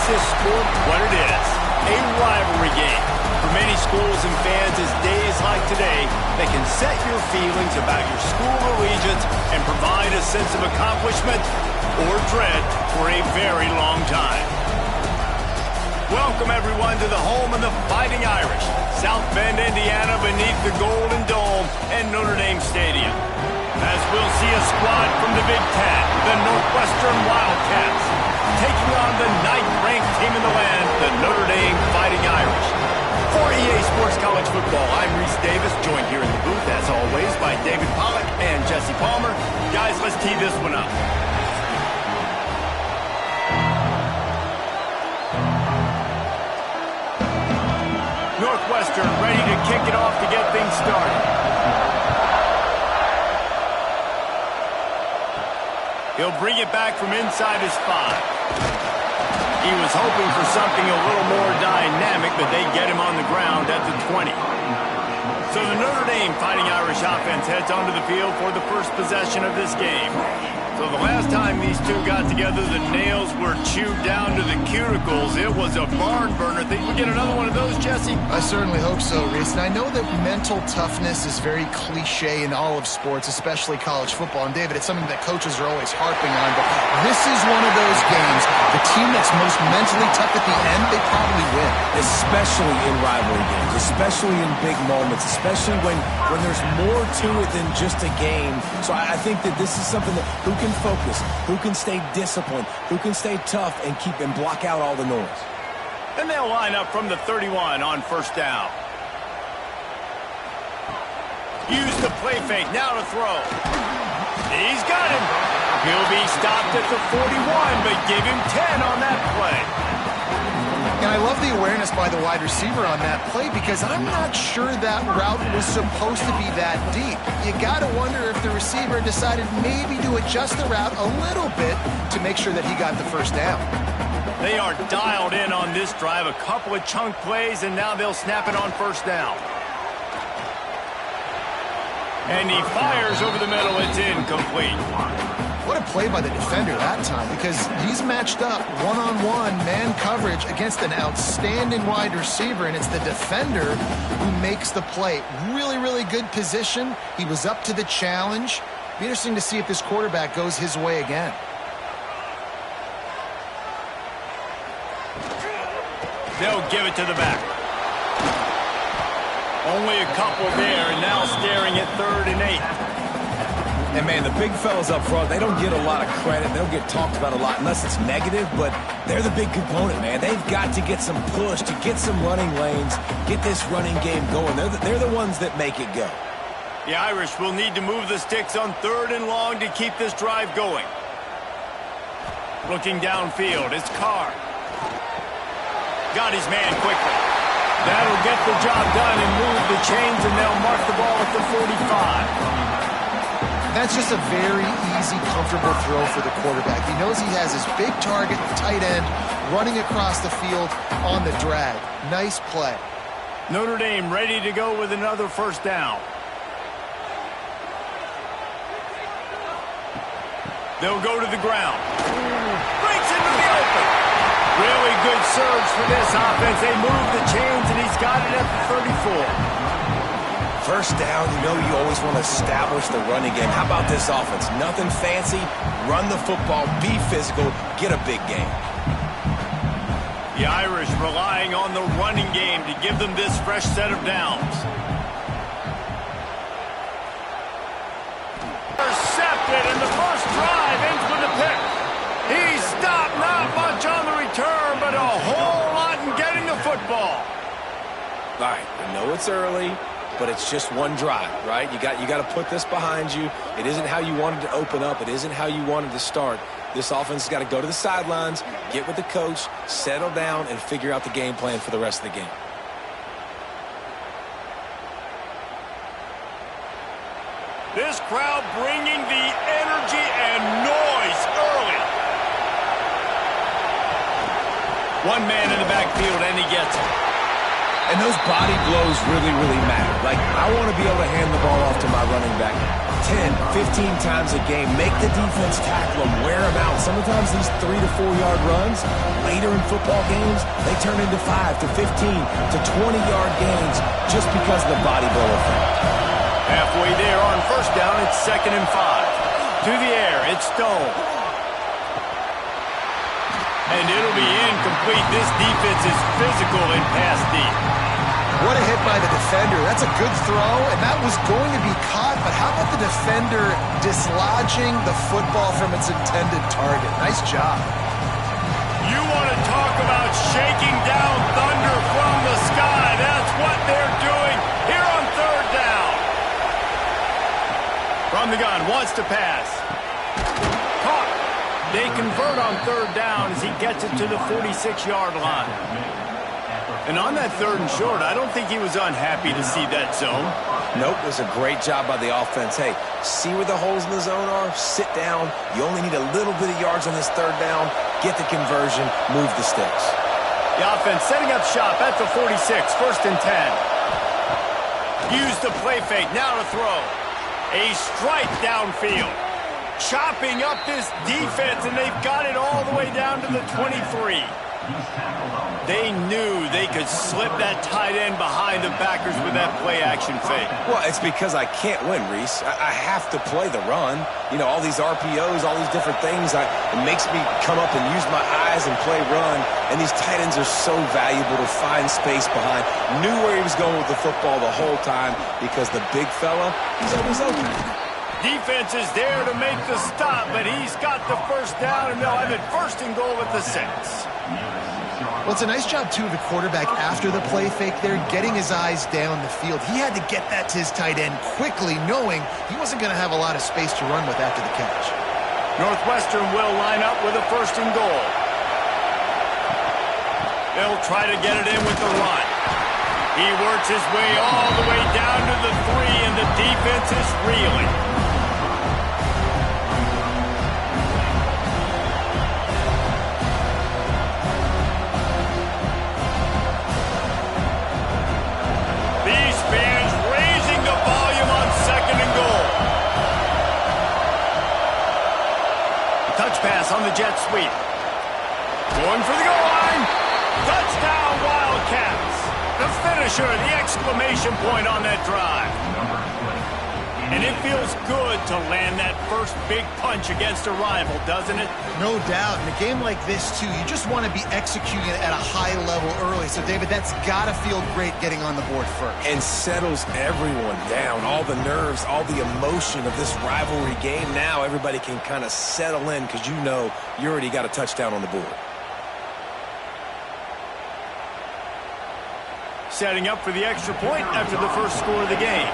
this sport what it is, a rivalry game. For many schools and fans, it's days like today that can set your feelings about your school allegiance and provide a sense of accomplishment or dread for a very long time. Welcome, everyone, to the home of the Fighting Irish, South Bend, Indiana, beneath the Golden Dome and Notre Dame Stadium. As we'll see a squad from the Big Ten, the Northwestern Wildcats, taking on the 9th-ranked team in the land, the Notre Dame Fighting Irish. For EA Sports College Football, I'm Reese Davis, joined here in the booth, as always, by David Pollack and Jesse Palmer. Guys, let's tee this one up. Northwestern ready to kick it off to get things started. He'll bring it back from inside his 5. He was hoping for something a little more dynamic, but they get him on the ground at the 20. So the Notre Dame Fighting Irish offense heads onto the field for the first possession of this game. So the last time these two got together, the nails were chewed down to the cuticles. It was a barn burner. Think we get another one of those, Jesse? I certainly hope so, Reese. And I know that mental toughness is very cliche in all of sports, especially college football. And David, it's something that coaches are always harping on. But this is one of those games. The team that's most mentally tough at the end, they probably win. Especially in rivalry games, especially in big moments, especially when there's more to it than just a game. So I think that this is something that who can focus, who can stay disciplined, who can stay tough and keep and block out all the noise. And they'll line up from the 31 on first down. Use the play fake, now to throw. He's got him. He'll be stopped at the 41, but give him 10 on that play. And I love the awareness by the wide receiver on that play because I'm not sure that route was supposed to be that deep. You got to wonder if the receiver decided maybe to adjust the route a little bit to make sure that he got the first down. They are dialed in on this drive, a couple of chunk plays, and now they'll snap it on first down. And he fires over the middle. It's incomplete. What a play by the defender that time, because he's matched up one-on-one man coverage against an outstanding wide receiver, and it's the defender who makes the play. Really, really good position. He was up to the challenge. Be interesting to see if this quarterback goes his way again. They'll give it to the back. Only a couple there, and now staring at 3rd and 8. And, man, the big fellas up front, they don't get a lot of credit. They don't get talked about a lot unless it's negative, but they're the big component, man. They've got to get some push, to get some running lanes, get this running game going. They're the ones that make it go. The Irish will need to move the sticks on 3rd and long to keep this drive going. Looking downfield, it's Carr. Got his man quickly. That'll get the job done and move the chains, and they'll mark the ball at the 45. That's just a very easy, comfortable throw for the quarterback. He knows he has his big target, the tight end, running across the field on the drag. Nice play. Notre Dame ready to go with another first down. They'll go to the ground. Breaks into the open. Really good surge for this offense. They move the chains, and he's got it at the 34. First down, you know you always want to establish the running game. How about this offense? Nothing fancy. Run the football, be physical, get a big game. The Irish relying on the running game to give them this fresh set of downs. Intercepted, and the first drive ends with a pick. He stopped, not much on the return, but a whole lot in getting the football. All right, I know it's early, but it's just one drive, right? You got to put this behind you. It isn't how you wanted to open up. It isn't how you wanted to start. This offense has got to go to the sidelines, get with the coach, settle down, and figure out the game plan for the rest of the game. This crowd bringing the energy and noise early. One man in the backfield, and he gets it. And those body blows really, really matter. Like, I want to be able to hand the ball off to my running back 10, 15 times a game. Make the defense tackle them, wear them out. Sometimes these 3 to 4 yard runs, later in football games, they turn into 5 to 15 to 20 yard gains just because of the body blow effect. Halfway there on first down, it's 2nd and 5. To the air, it's Stone. And it'll be incomplete. This defense is physical in pass deep. What a hit by the defender. That's a good throw, and that was going to be caught, but how about the defender dislodging the football from its intended target? Nice job. You want to talk about shaking down thunder from the sky. That's what they're doing here on 3rd down. From the gun, wants to pass. Caught. They convert on 3rd down as he gets it to the 46-yard line. And on that 3rd and short, I don't think he was unhappy to see that zone. Nope, it was a great job by the offense. Hey, see where the holes in the zone are? Sit down. You only need a little bit of yards on this 3rd down. Get the conversion. Move the sticks. The offense setting up shop at the 46, 1st and 10. Use the play fake, now to throw. A strike downfield. Chopping up this defense, and they've got it all the way down to the 23. They knew they could slip that tight end behind the backers with that play-action fake. Well, it's because I can't win, Reese. I have to play the run. You know, all these RPOs, all these different things, it makes me come up and use my eyes and play run. And these tight ends are so valuable to find space behind. Knew where he was going with the football the whole time because the big fella, he's always open. Defense is there to make the stop, but he's got the first down, and they'll have it 1st and goal at the 6. Well, it's a nice job, too, of the quarterback after the play fake there, getting his eyes down the field. He had to get that to his tight end quickly, knowing he wasn't going to have a lot of space to run with after the catch. Northwestern will line up with a 1st and goal. They'll try to get it in with the run. He works his way all the way down to the 3, and the defense is reeling. These fans raising the volume on 2nd and goal. Touch pass on the jet sweep. Going for the goal line. Touchdown, Wildcats. The finisher, the exclamation point on that drive. And it feels good to land that first big punch against a rival, doesn't it? No doubt. In a game like this, too, you just want to be executing it at a high level early. So, David, that's got to feel great getting on the board first. And settles everyone down. All the nerves, all the emotion of this rivalry game. Now everybody can kind of settle in because you know you already got a touchdown on the board. Setting up for the extra point after the first score of the game.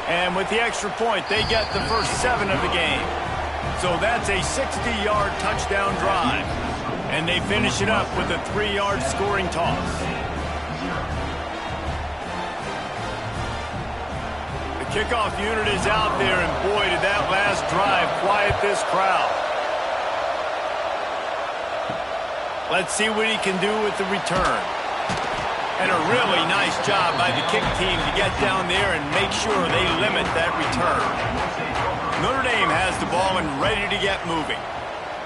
And with the extra point, they get the first 7 of the game. So that's a 60-yard touchdown drive. And they finish it up with a 3-yard scoring toss. The kickoff unit is out there, and boy, did that last drive quiet this crowd. Let's see what he can do with the return. And a really nice job by the kick team to get down there and make sure they limit that return. Notre Dame has the ball and ready to get moving.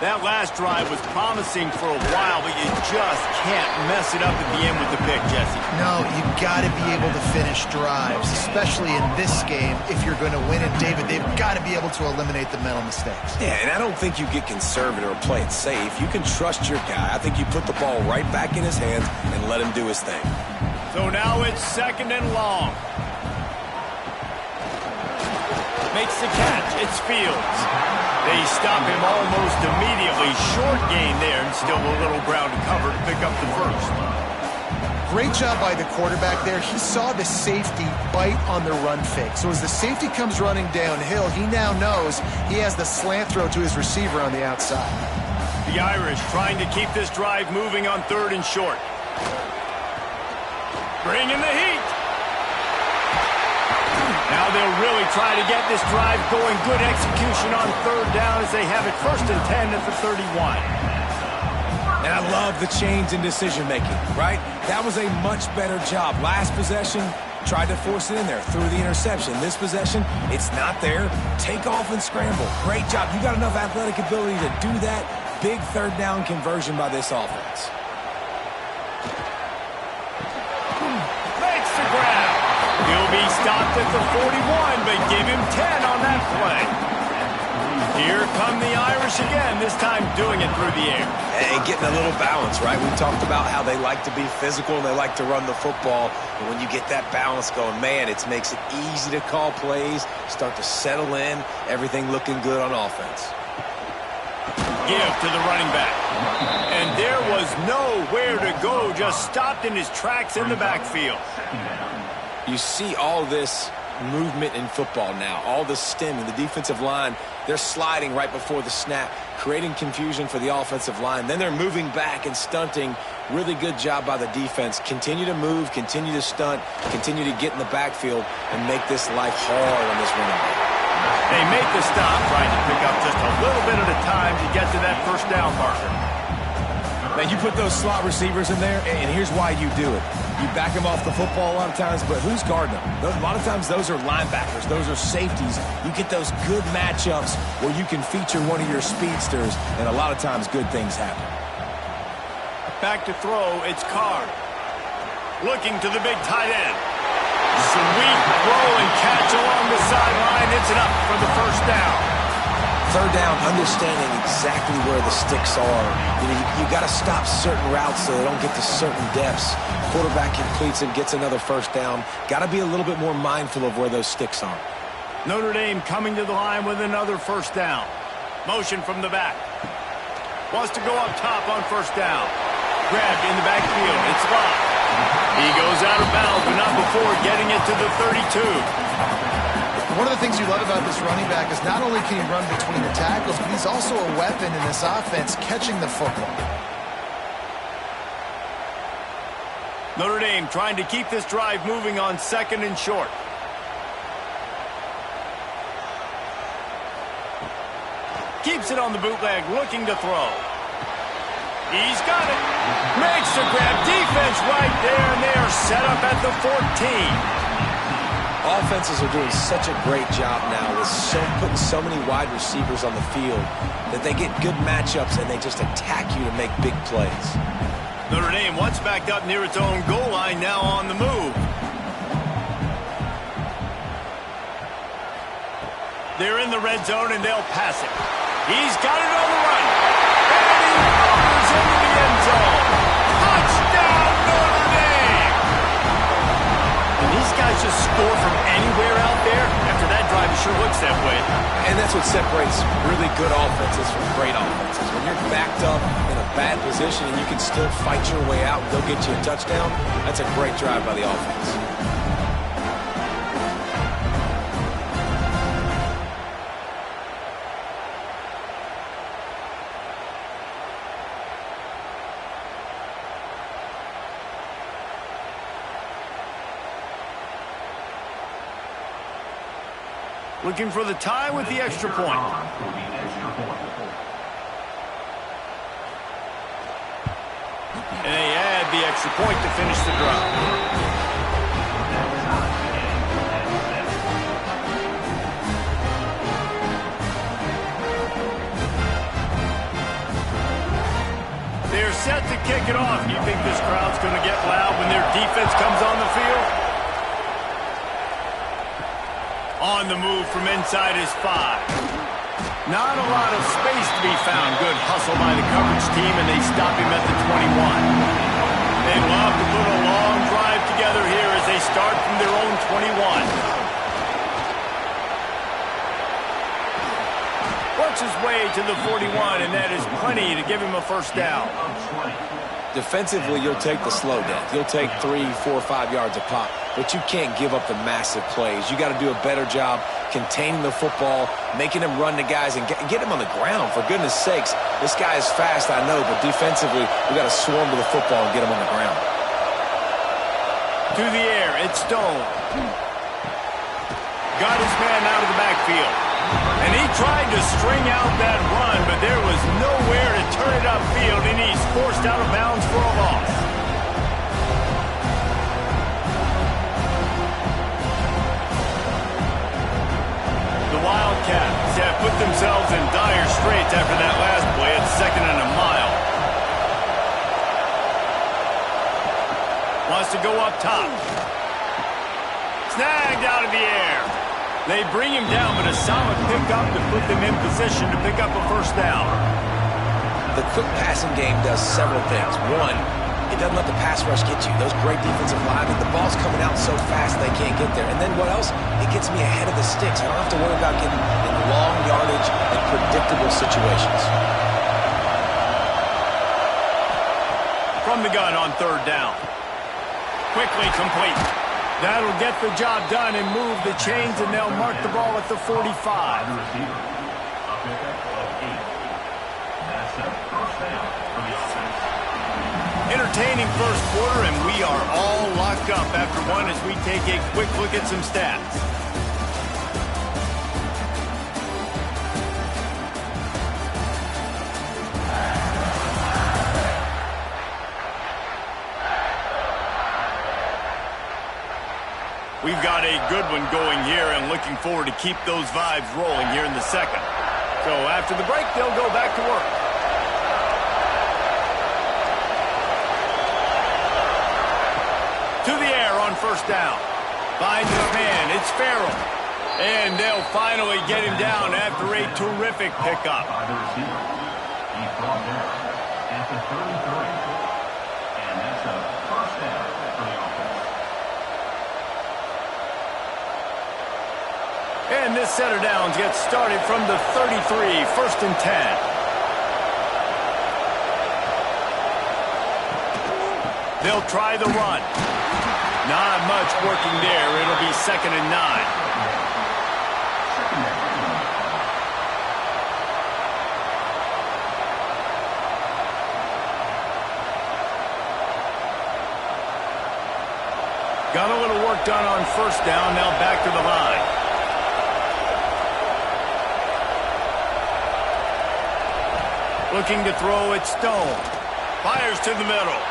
That last drive was promising for a while, but you just can't mess it up at the end with the pick, Jesse. No, you've got to be able to finish drives, especially in this game if you're going to win. And, David, they've got to be able to eliminate the mental mistakes. Yeah, and I don't think you get conservative or play it safe. You can trust your guy. I think you put the ball right back in his hands and let him do his thing. So now it's 2nd and long. Makes the catch. It's Fields. They stop him almost immediately. Short gain there, and still a little ground to cover to pick up the first. Great job by the quarterback there. He saw the safety bite on the run fake. So as the safety comes running downhill, he now knows he has the slant throw to his receiver on the outside. The Irish trying to keep this drive moving on 3rd and short. Bringing the heat. Now they'll really try to get this drive going. Good execution on 3rd down as they have it 1st and 10 at the 31. And I love the change in decision-making, right? That was a much better job. Last possession, Tried to force it in there through the interception. This possession, it's not there. Take off and scramble. Great job. You got enough athletic ability to do that. Big third down conversion by this offense. Makes the grab. He'll be stopped at the 41, but give him 10 on that play. Here come the Irish again, this time doing it through the air. And getting a little balance, right? We talked about how they like to be physical and they like to run the football. And when you get that balance going, man, it makes it easy to call plays, start to settle in, everything looking good on offense. Give to the running back. And there was nowhere to go, just stopped in his tracks in the backfield. You see all this movement in football now, all the stemming, the defensive line, they're sliding right before the snap, creating confusion for the offensive line. Then they're moving back and stunting. Really good job by the defense. Continue to move, continue to stunt, continue to get in the backfield and make this life hard on this running back. They make the stop, trying to pick up just a little bit at a time to get to that first down marker. Man, you put those slot receivers in there, and here's why you do it. You back them off the football a lot of times, but who's guarding them? A lot of times those are linebackers. Those are safeties. You get those good matchups where you can feature one of your speedsters, and a lot of times good things happen. Back to throw, it's Carr. Looking to the big tight end. Sweet throw and catch along the sideline. It's enough for the first down. Third down, understanding exactly where the sticks are. You got to stop certain routes so they don't get to certain depths. Quarterback completes and gets another first down. Got to be a little bit more mindful of where those sticks are. Notre Dame coming to the line with another first down. Motion from the back. Wants to go up top on first down. Grabbed in the backfield. It's locked. He goes out of bounds, but not before getting it to the 32. One of the things you love about this running back is not only can he run between the tackles, but he's also a weapon in this offense catching the football. Notre Dame trying to keep this drive moving on second and short. Keeps it on the bootleg, looking to throw. He's got it. Makes the grab. Defense right there, and they are set up at the 14. Offenses are doing such a great job now with putting so many wide receivers on the field that they get good matchups and they just attack you to make big plays. Notre Dame once backed up near its own goal line, now on the move. They're in the red zone and they'll pass it. He's got it on the run. And he rolls into the end zone. Touchdown, Notre Dame! And these guys just score from anywhere out there. After that drive, it sure looks that way. And that's what separates really good offenses from great offenses. When you're backed up in a bad position and you can still fight your way out and go get you a touchdown, that's a great drive by the offense. Looking for the tie with the extra point. And they add the extra point to finish the drive. They're set to kick it off. You think this crowd's going to get loud when their defense comes on the field? On the move from inside his 5. Not a lot of space to be found. Good hustle by the coverage team, and they stop him at the 21. They love to put a long drive together here as they start from their own 21. Works his way to the 41, and that is plenty to give him a first down. Defensively, you'll take the slow down. You'll take 3, 4, 5 yards a pop, but you can't give up the massive plays. You got to do a better job containing the football, making him run to guys, and get him on the ground. For goodness sakes, this guy is fast, I know, but defensively, we got to swarm to the football and get him on the ground. To the air, it's Stone. Got his man out of the backfield. And he tried to string out that run, but there was nowhere to turn it upfield, and he's forced out of bounds for a loss. to go up top. Snagged out of the air. They bring him down, but a solid pickup to put them in position to pick up a first down. The quick passing game does several things. One, it doesn't let the pass rush get you. Those great defensive linemen, the ball's coming out so fast they can't get there. And then what else? It gets me ahead of the sticks. I don't have to worry about getting in long yardage and predictable situations. From the gun on third down. Quickly complete. That'll get the job done and move the chains, and they'll mark the ball at the 45. Entertaining first quarter, and we are all locked up after one as we take a quick look at some stats. We've got a good one going here and looking forward to keep those vibes rolling here in the second. So after the break, they'll go back to work. To the air on first down. Finds his man. It's Farrell. And they'll finally get him down after a terrific pickup. He's brought down at the 33. And that's a first down for the offense. And this set of downs gets started from the 33, first and 10. They'll try the run. Not much working there. It'll be second and 9. Got a little work done on first down. Now back to the line. Looking to throw it, Stone. Fires to the middle.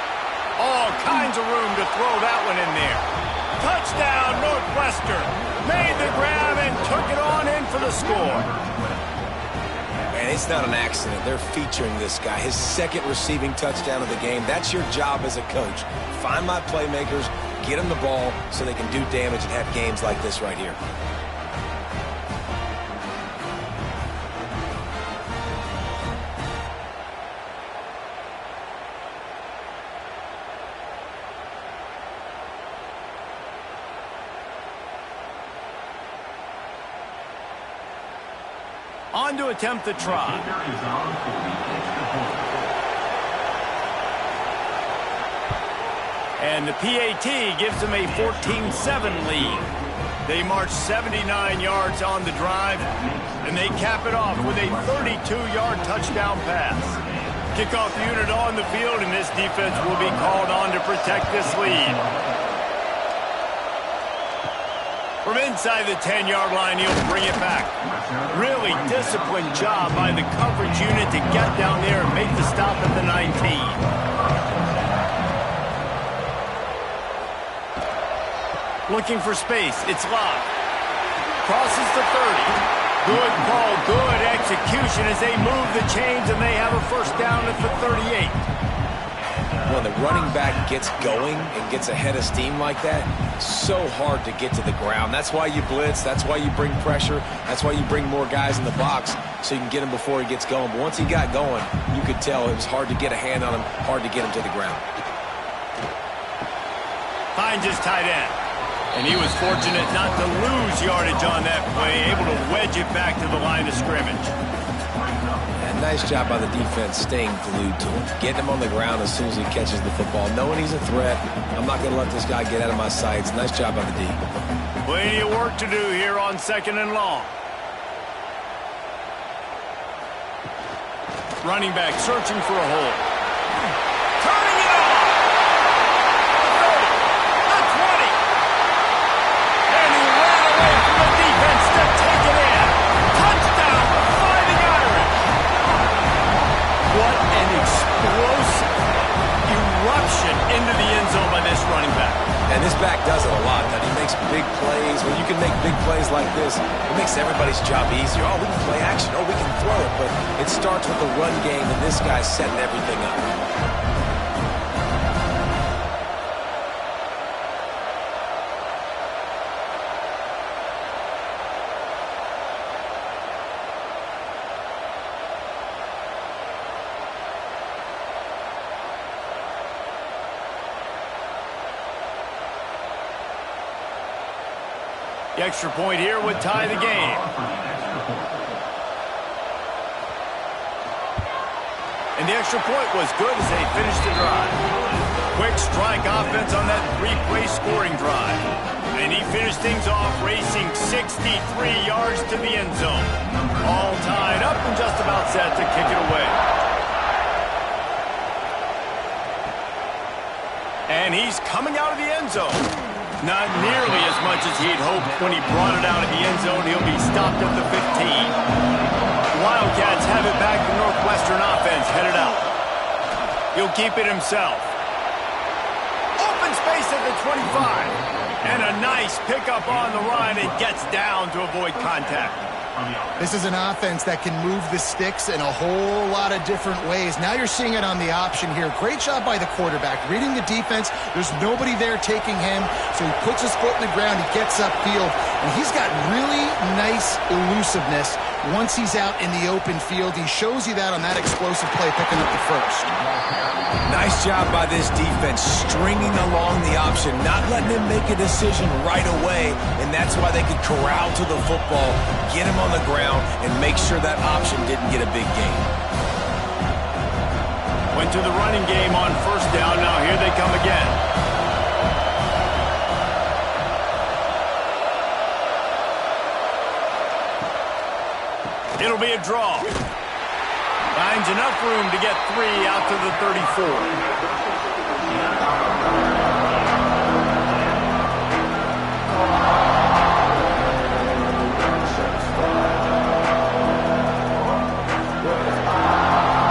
All kinds of room to throw that one in there. Touchdown, Northwestern. Made the grab and took it on in for the score. Man, it's not an accident. They're featuring this guy. His second receiving touchdown of the game. That's your job as a coach. Find my playmakers, get them the ball so they can do damage and have games like this right here. On to attempt the try. And the PAT gives them a 14-7 lead. They march 79 yards on the drive, and they cap it off with a 32-yard touchdown pass. Kickoff unit on the field, and this defense will be called on to protect this lead. From inside the 10-yard line, he'll bring it back. Really disciplined job by the coverage unit to get down there and make the stop at the 19. Looking for space. It's locked. Crosses the 30. Good call, good execution as they move the chains, and they have a first down at the 38. When the running back gets going and gets ahead of steam like that, so hard to get to the ground. That's why you blitz. That's why you bring pressure. That's why you bring more guys in the box so you can get him before he gets going. But once he got going, you could tell it was hard to get a hand on him, hard to get him to the ground. Finds his tight end. And he was fortunate not to lose yardage on that play, able to wedge it back to the line of scrimmage. And nice job by the defense staying glued to him, getting him on the ground as soon as he catches the football, knowing he's a threat. I'm not going to let this guy get out of my sights. Nice job by the D. Plenty of work to do here on second and long. Running back searching for a hole. Turning it off! The 20! And he ran away from the defense to take it in. Touchdown, Fighting Irish! What an explosive eruption into the end zone by this running back. And this back does it a lot. That he makes big plays. When you can make big plays like this, it makes everybody's job easier. Oh, we can play action. Oh, we can throw it. But it starts with the run game, and this guy's setting everything up. The extra point here would tie the game. And the extra point was good as they finished the drive. Quick strike offense on that three-play scoring drive. And he finished things off racing 63 yards to the end zone. All tied up and just about set to kick it away. And he's coming out of the end zone. Not nearly as much as he'd hoped when he brought it out of the end zone. He'll be stopped at the 15. Wildcats have it back. The Northwestern offense headed out. He'll keep it himself. Open space at the 25. And a nice pickup on the run and gets down to avoid contact. This is an offense that can move the sticks in a whole lot of different ways. Now you're seeing it on the option here. Great job by the quarterback. Reading the defense, there's nobody there taking him, so he puts his foot in the ground, he gets upfield, and he's got really nice elusiveness once he's out in the open field. He shows you that on that explosive play, picking up the first. Nice job by this defense, stringing along the option, not letting him make a decision right away, and that's why they could corral to the football, get him on the ground, and make sure that option didn't get a big gain. Went to the running game on first down. Now here they come again. It'll be a draw. Finds enough room to get 3 out to the 34.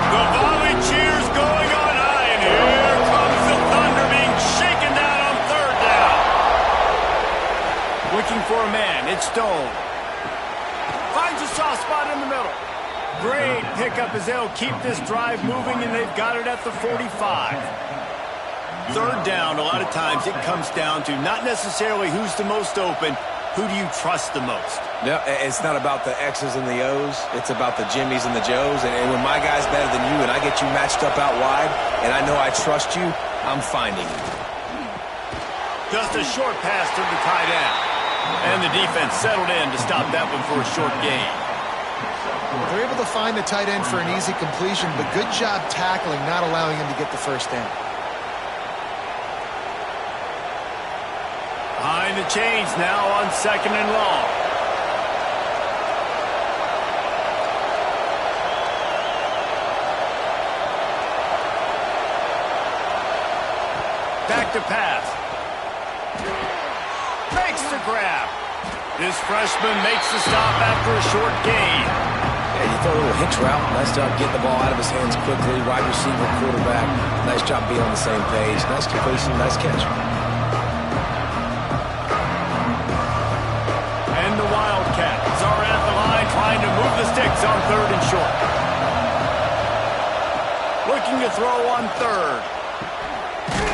The volley cheers going on high, and here comes the Thunder being shaken down on third down. Looking for a man. It's Stone. Finds a soft spot in the middle. Great pickup as they'll keep this drive moving, and they've got it at the 45. Third down, a lot of times it comes down to not necessarily who's the most open, who do you trust the most? No, it's not about the X's and the O's. It's about the Jimmies and the Joes. And when my guy's better than you and I get you matched up out wide, and I know I trust you, I'm finding you. Just a short pass to the tight end. And the defense settled in to stop that one for a short gain. They're able to find the tight end for an easy completion, but good job tackling, not allowing him to get the first down. Behind the chains now on second and long. Back to pass. Makes the grab. This freshman makes the stop after a short gain. Yeah, you throw a little hitch route. Nice job getting the ball out of his hands quickly. Wide receiver, quarterback. Nice job being on the same page. Nice completion, nice catch. And the Wildcats are at the line trying to move the sticks on third and short. Looking to throw on third.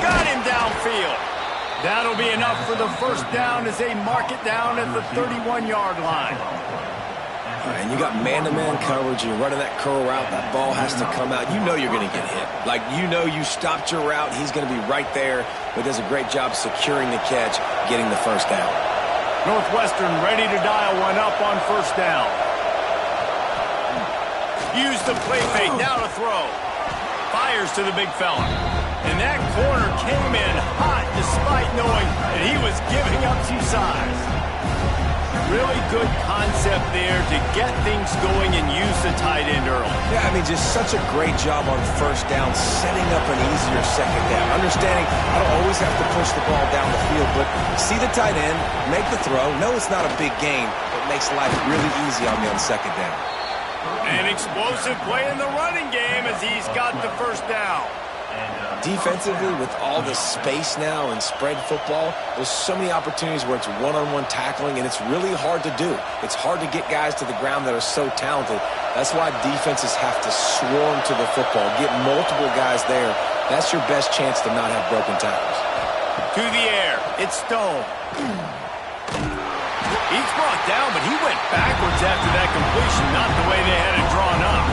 Got him downfield. That'll be enough for the first down as they mark it down at the 31-yard line. And you got man-to-man coverage. You're running that curl route. That ball has to come out. You know you're going to get hit. Like, you know you stopped your route. He's going to be right there, but does a great job securing the catch, getting the first down. Northwestern ready to dial one up on first down. Use the play fake. Now to throw. Fires to the big fella. And that corner came in hot despite knowing that he was giving up some size. Really good concept there to get things going and use the tight end early. Yeah, I mean, just such a great job on first down, setting up an easier second down. Understanding I don't always have to push the ball down the field, but see the tight end, make the throw. No, it's not a big gain, but makes life really easy on me on second down. An explosive play in the running game as he's got the first down. Defensively, with all the space now and spread football, there's so many opportunities where it's one-on-one tackling, and it's really hard to do. It's hard to get guys to the ground that are so talented. That's why defenses have to swarm to the football, get multiple guys there. That's your best chance to not have broken tackles. To the air, it's Stone. He's brought down, but he went backwards after that completion, not the way they had it drawn up.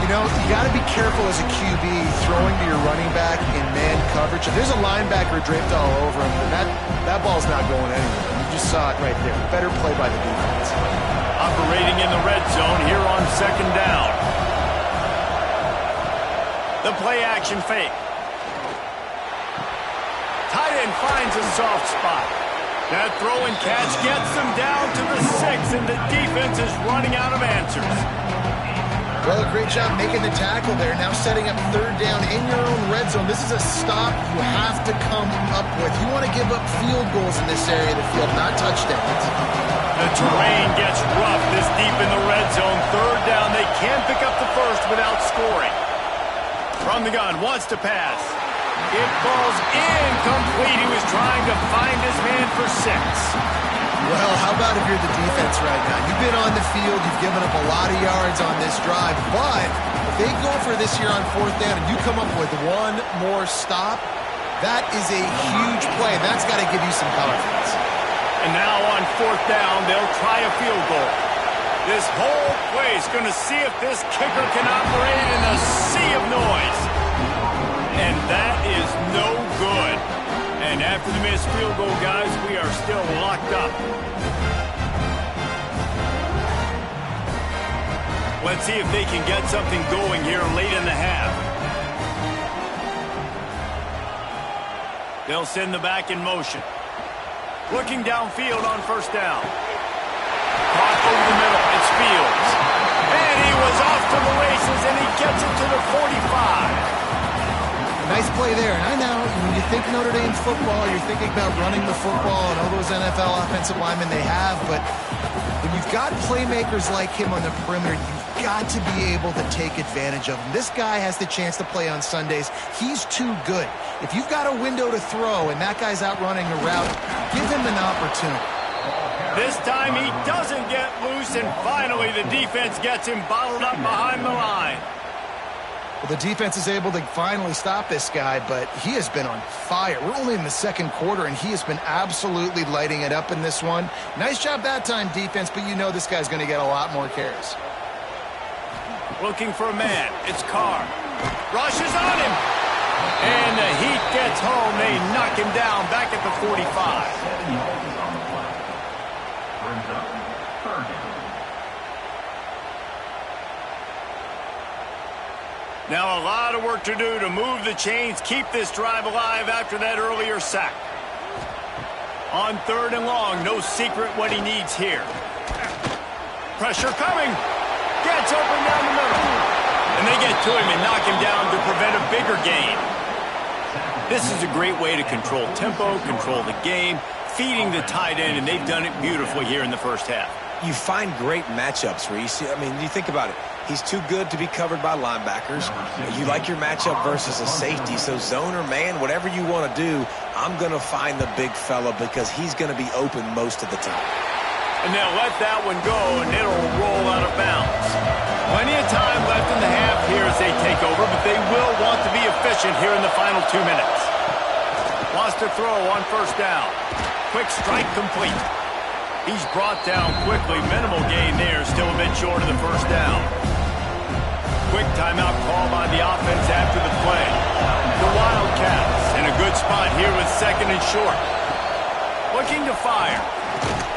You know, you got to be careful as a QB throwing to your running back in man coverage. If there's a linebacker draped all over him, then that ball's not going anywhere. You just saw it right there. Better play by the defense. Operating in the red zone here on second down. The play action fake. Tight end finds a soft spot. That throw and catch gets them down to the 6, and the defense is running out of answers. Well, a great job making the tackle there. Now setting up third down in your own red zone. This is a stop you have to come up with. You want to give up field goals in this area of the field, not touchdowns. The terrain gets rough this deep in the red zone. Third down, they can't pick up the first without scoring. From the gun, wants to pass. It falls incomplete. He was trying to find his man for 6. Well, how about if you're the defense right now? You've been on the field, you've given up a lot of yards on this drive, but if they go for this here on fourth down and you come up with one more stop, that is a huge play. That's got to give you some confidence. And now on fourth down, they'll try a field goal. This whole play is going to see if this kicker can operate in a sea of noise. And that is no good. And after the missed field goal, guys, we are still locked up. Let's see if they can get something going here late in the half. They'll send the back in motion. Looking downfield on first down. Caught over the middle. It's Fields. And he was off to the races, and he gets it to the 45. Nice play there. And I know when you think Notre Dame football, you're thinking about running the football and all those NFL offensive linemen they have, but when you've got playmakers like him on the perimeter, you've got to be able to take advantage of him. This guy has the chance to play on Sundays. He's too good. If you've got a window to throw and that guy's out running a route, give him an opportunity. This time he doesn't get loose, and finally the defense gets him bottled up behind the line. Well, the defense is able to finally stop this guy, but he has been on fire. We're only in the second quarter, and he has been absolutely lighting it up in this one. Nice job that time, defense, but you know this guy's going to get a lot more carries. Looking for a man. It's Carr. Rushes on him. And the heat gets home. They knock him down back at the 45. Now a lot of work to do to move the chains, keep this drive alive after that earlier sack. On third and long, no secret what he needs here. Pressure coming. Gets open down the middle. And they get to him and knock him down to prevent a bigger gain. This is a great way to control tempo, control the game, feeding the tight end, and they've done it beautifully here in the first half. You find great matchups, Reese. I mean, you think about it. He's too good to be covered by linebackers. You like your matchup versus a safety, so zone or man, whatever you want to do, I'm going to find the big fella because he's going to be open most of the time. And they'll let that one go, and it'll roll out of bounds. Plenty of time left in the half here as they take over, but they will want to be efficient here in the final 2 minutes. Wants to throw on first down. Quick strike complete. He's brought down quickly. Minimal gain there, still a bit short of the first down. Quick timeout call by the offense after the play. The Wildcats in a good spot here with second and short. Looking to fire.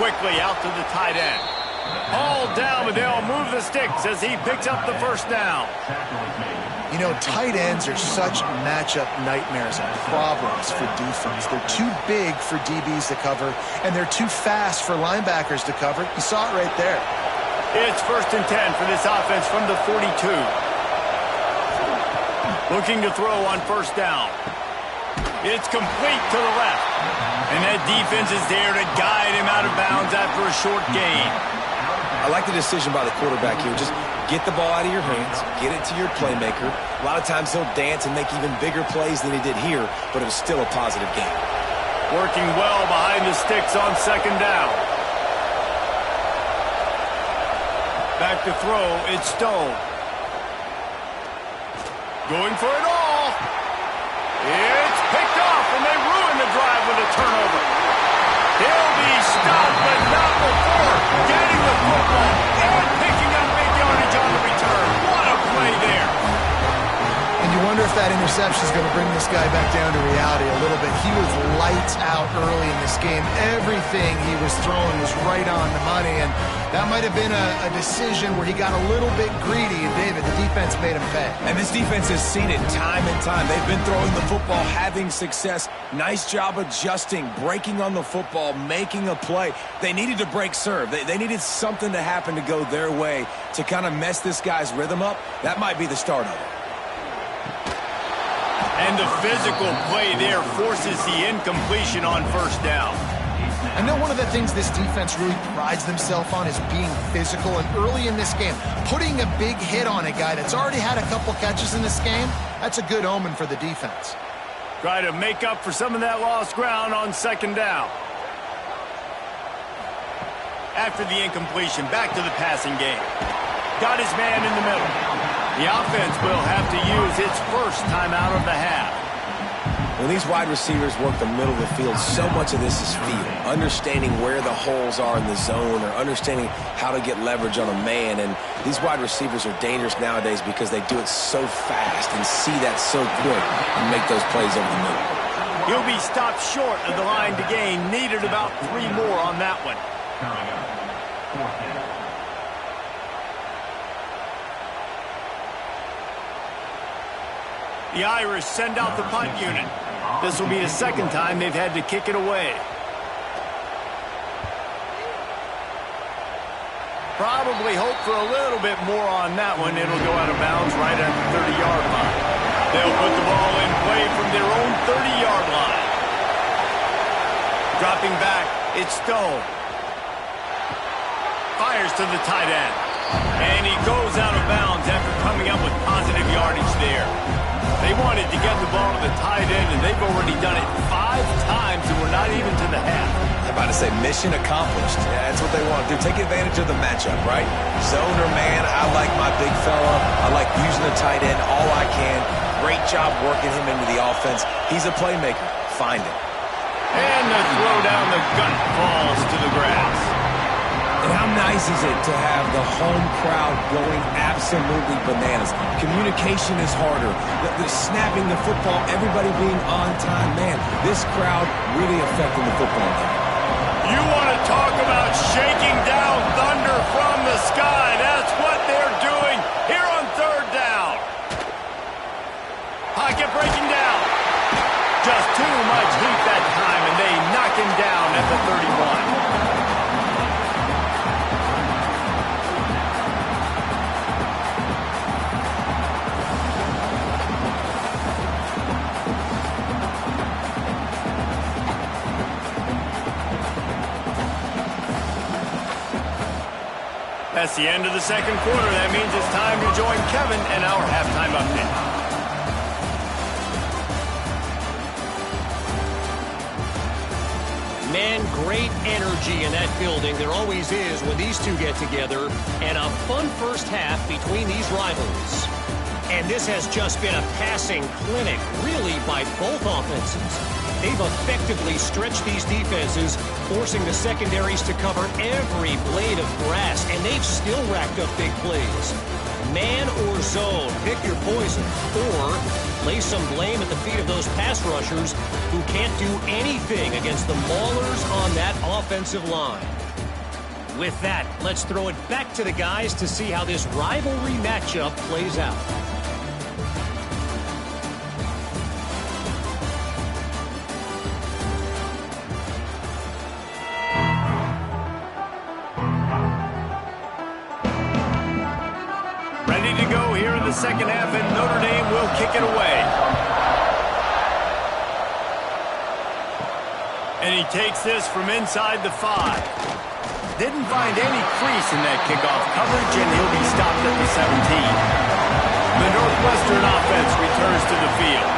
Quickly out to the tight end. Hauled down, but they'll move the sticks as he picks up the first down. You know, tight ends are such matchup nightmares and problems for defense. They're too big for DBs to cover, and they're too fast for linebackers to cover. You saw it right there. It's 1st and 10 for this offense from the 42. Looking to throw on first down. It's complete to the left. And that defense is there to guide him out of bounds after a short gain. I like the decision by the quarterback here. Just get the ball out of your hands, get it to your playmaker. A lot of times he'll dance and make even bigger plays than he did here, but it was still a positive game. Working well behind the sticks on second down. Back to throw, it's Stone. Going for it all. It's picked off, and they ruin the drive with a turnover. He'll be stopped, but not before getting the football and picking up big yardage on the return. What a play there. if that interception is going to bring this guy back down to reality a little bit. He was lights out early in this game. Everything he was throwing was right on the money, and that might have been a decision where he got a little bit greedy, and David, the defense made him pay. And this defense has seen it time and time. They've been throwing the football, having success. Nice job adjusting, breaking on the football, making a play. They needed to break serve. They needed something to happen to go their way to kind of mess this guy's rhythm up. That might be the start of it. And the physical play there forces the incompletion on first down. I know one of the things this defense really prides themselves on is being physical, and early in this game, putting a big hit on a guy that's already had a couple catches in this game, that's a good omen for the defense. Try to make up for some of that lost ground on second down. After the incompletion, back to the passing game. Got his man in the middle. The offense will have to use its first timeout of the half. When these wide receivers work the middle of the field, so much of this is feel. Understanding where the holes are in the zone, or understanding how to get leverage on a man. And these wide receivers are dangerous nowadays because they do it so fast and see that so quick and make those plays over the middle. He'll be stopped short of the line to gain. Needed about 3 more on that one. Coming up, fourth down. The Irish send out the punt unit. This will be the second time they've had to kick it away. Probably hope for a little bit more on that one. It'll go out of bounds right at the 30-yard line. They'll put the ball in play from their own 30-yard line. Dropping back, it's Stone. Fires to the tight end. And he goes out of bounds after coming up with positive yardage there. They wanted to get the ball to the tight end, and they've already done it 5 times, and we're not even to the half. I'm about to say mission accomplished. Yeah, that's what they want to do. Take advantage of the matchup, right? Zone or man, I like my big fella. I like using the tight end all I can. Great job working him into the offense. He's a playmaker. Find him. And the throw down the gut falls to the grass. And how nice is it to have the home crowd going absolutely bananas? Communication is harder. The snapping the football, everybody being on time. Man, this crowd really affecting the football game. You want to talk about shaking down thunder from the sky. That's what they're doing here on third down. Pocket breaking down. Just too much heat that time, and they knock him down at the 31. That's the end of the second quarter. That means it's time to join Kevin and our halftime update. Man, great energy in that building. There always is when these two get together. And a fun first half between these rivals. And this has just been a passing clinic, really, by both offenses. They've effectively stretched these defenses, forcing the secondaries to cover every blade of grass, and they've still racked up big plays. Man or zone, pick your poison, or lay some blame at the feet of those pass rushers who can't do anything against the maulers on that offensive line. With that, let's throw it back to the guys to see how this rivalry matchup plays out. Ready to go here in the second half, and Notre Dame will kick it away. And he takes this from inside the 5. Didn't find any crease in that kickoff coverage, and he'll be stopped at the 17. The Northwestern offense returns to the field.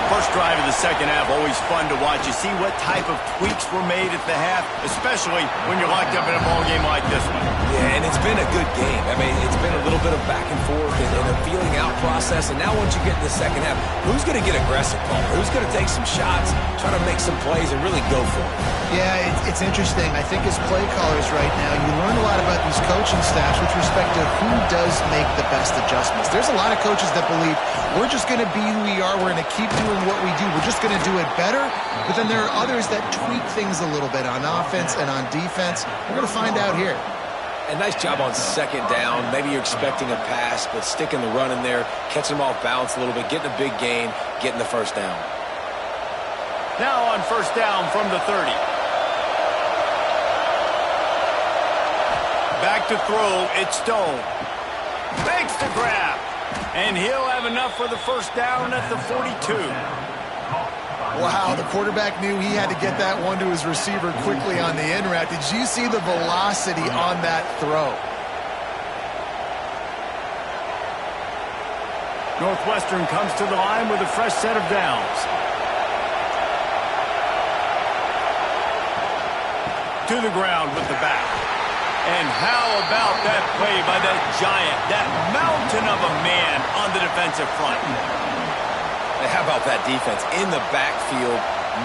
First drive of the second half, always fun to watch. You see what type of tweaks were made at the half, especially when you're locked up in a ball game like this one. Yeah, and it's been a good game. I mean, it's been a little bit of back and forth and a feeling out process. And now once you get in the second half, who's going to get aggressive, Paul? Who's going to take some shots, try to make some plays, and really go for it? Yeah, it's interesting. I think as play callers right now, you learn a lot about these coaching staffs with respect to who does make the best adjustments. There's a lot of coaches that believe we're just going to be who we are. We're going to keep doing what we do. We're just going to do it better. But then there are others that tweak things a little bit on offense and on defense. We're going to find out here. A nice job on second down. Maybe you're expecting a pass, but sticking the run in there, catching them off balance a little bit, getting a big gain, getting the first down. Now on first down from the 30. Back to throw, it's Stone. Makes the grab. And he'll have enough for the first down at the 42. Wow, the quarterback knew he had to get that one to his receiver quickly on the in route. Did you see the velocity on that throw? Northwestern comes to the line with a fresh set of downs. To the ground with the back. And how about that play by that giant, that mountain of a man on the defensive front? And how about that defense in the backfield,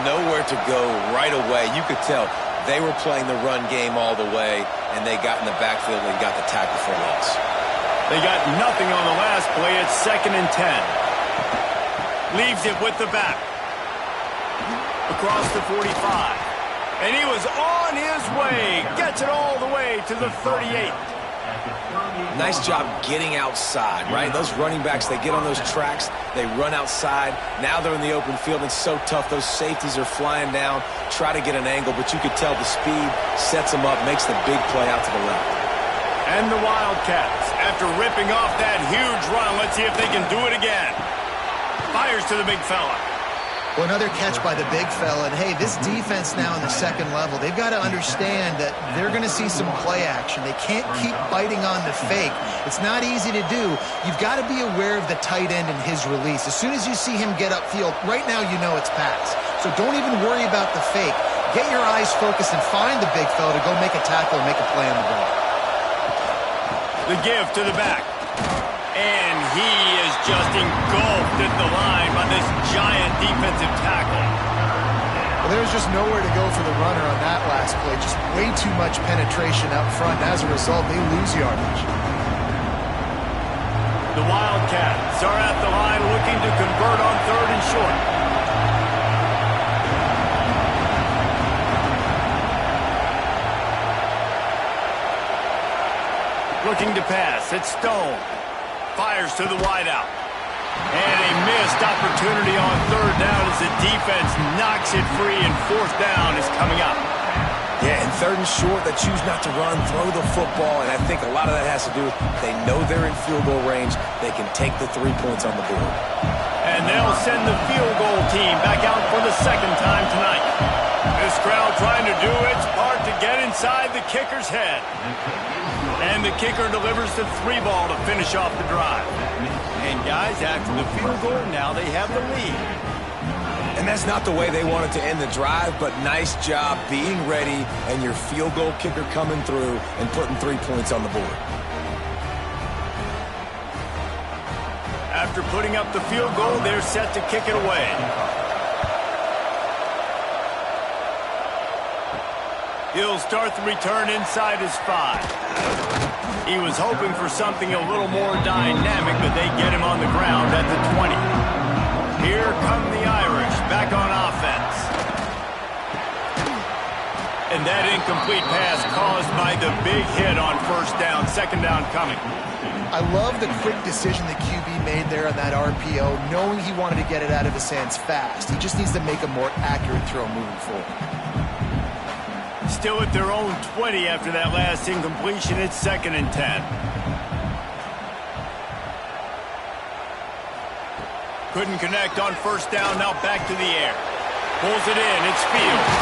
nowhere to go right away. You could tell they were playing the run game all the way, and they got in the backfield and got the tackle for loss. They got nothing on the last play. It's 2nd and 10. Leaves it with the back. Across the 45. And he was on his way. Gets it all the way to the 38. Nice job getting outside, right? Those running backs, they get on those tracks, they run outside. Now they're in the open field. It's so tough. Those safeties are flying down, try to get an angle, but you could tell the speed sets them up, makes the big play out to the left. And the Wildcats, after ripping off that huge run, let's see if they can do it again. Fires to the big fella. Well, another catch by the big fella. And, hey, this defense now in the second level, they've got to understand that they're going to see some play action. They can't keep biting on the fake. It's not easy to do. You've got to be aware of the tight end and his release. As soon as you see him get upfield, right now you know it's pass. So don't even worry about the fake. Get your eyes focused and find the big fella to go make a tackle and make a play on the ball. The give to the back. And he is just engulfed at the line by this giant defensive tackle. Well, there's just nowhere to go for the runner on that last play. Just way too much penetration up front. As a result, they lose yardage. The Wildcats are at the line looking to convert on 3rd and short. Looking to pass. It's Stone. Fires to the wideout. And a missed opportunity on 3rd down as the defense knocks it free, and 4th down is coming up. Yeah, and 3rd and short, they choose not to run, throw the football, and I think a lot of that has to do with they know they're in field goal range. They can take the 3 points on the board. And they'll send the field goal team back out for the 2nd time tonight. This crowd trying to do its part to get inside the kicker's head. And the kicker delivers the 3 ball to finish off the drive. And guys, after the field goal, now they have the lead. And that's not the way they wanted to end the drive, but nice job being ready and your field goal kicker coming through and putting 3 points on the board. After putting up the field goal, they're set to kick it away. He'll start the return inside his 5. He was hoping for something a little more dynamic, but they get him on the ground at the 20. Here come the Irish back on offense. And that incomplete pass caused by the big hit on 1st down, 2nd down coming. I love the quick decision the QB made there on that RPO, knowing he wanted to get it out of his hands fast. He just needs to make a more accurate throw moving forward. Still at their own 20 after that last incompletion. It's 2nd and 10. Couldn't connect on 1st down. Now back to the air. Pulls it in. It's Fields.